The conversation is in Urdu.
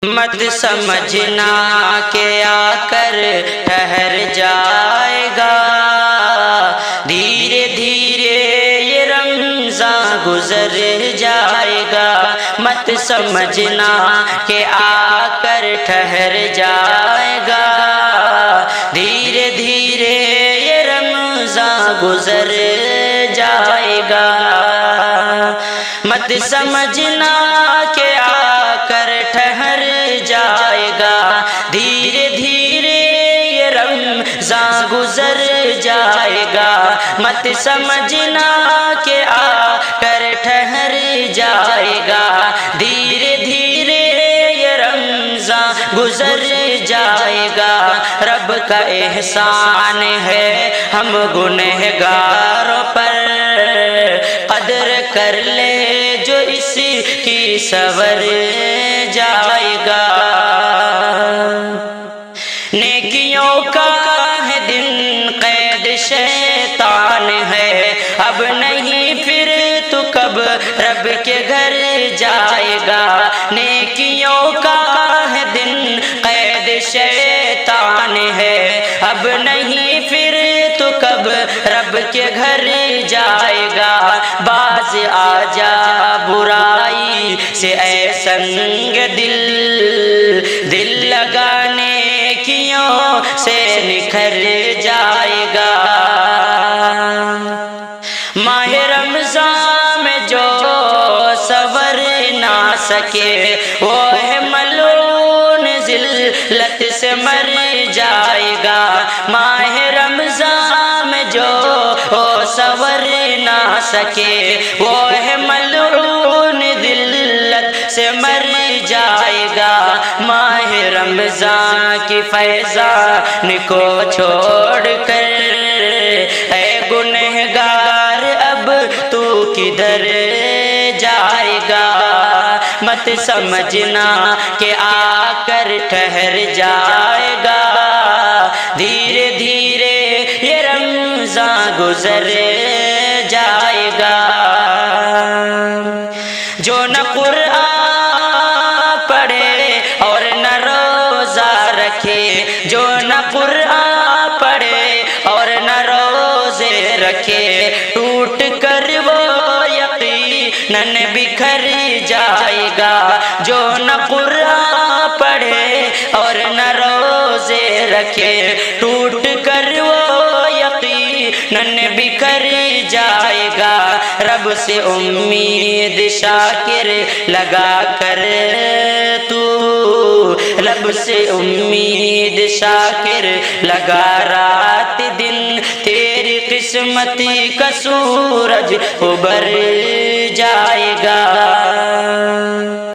مت سمجھنا کہ آ کر ٹھہر جائے گا، دھیرے دھیرے یہ رمضان گزر جائے گا۔ مت سمجھنا کہ آ کر ٹھہر جائے گا، دھیرے دھیرے یہ رمضان گزر جائے گا۔ مت سمجھنا کہ آ کر ٹھہر جائے گا، دھیرے دھیرے یہ رمضان گزر جائے گا۔ مت سمجھنا کہ آ کر ٹھہر جائے گا، دھیرے دھیرے یہ رمضان گزر جائے گا۔ رب کا احسان ہے ہم گنہگاروں پر، قدر کر لے جو اس کی سنور جائے گا۔ نیکیوں کا ہے دن قید شیطان ہے، اب نہیں پھر تو کب رب کے گھر جائے گا۔ نیکیوں کا ہے دن قید شیطان ہے، اب نہیں پھر تو کب رب کے گھر جائے گا۔ باز آ جا برائی سے اے سنگ دل، دل لگانے کیوں سے نکھر جائے گا۔ ماہ رمضان میں جو صبر نہ سکے وہ ہے ملعون ذلت سے مر جائے گا۔ ماہ رمضان میں جو صبر نہ سکے وہ ہے ملعون ذلت سے مر جائے گا۔ ماہ رمضان کی فیضان کو چھوڑ کر اے گنہگار اب تو کدھر جائے گا۔ مت سمجھنا کہ آ کر ٹھہر جائے گا، دھیرے دھیرے یہ رمضان گزر جائے گا۔ جو نہ قرآن پڑھے اور نہ روزہ رکھے، جو نہ قرآن پڑھے اور نہ روزے رکھے، ٹوٹ کر وہ یقیناً بکھر جائے گا۔ جو نہ قرآن پڑھے اور نہ روزے رکھے، ٹوٹ کر وہ یقیناً بکھر جائے گا۔ رب سے امید شاکر لگا کر تو، رب سے امید شاکر لگا رات دن، تیری قسمت کا سورج ابھر جائے گا۔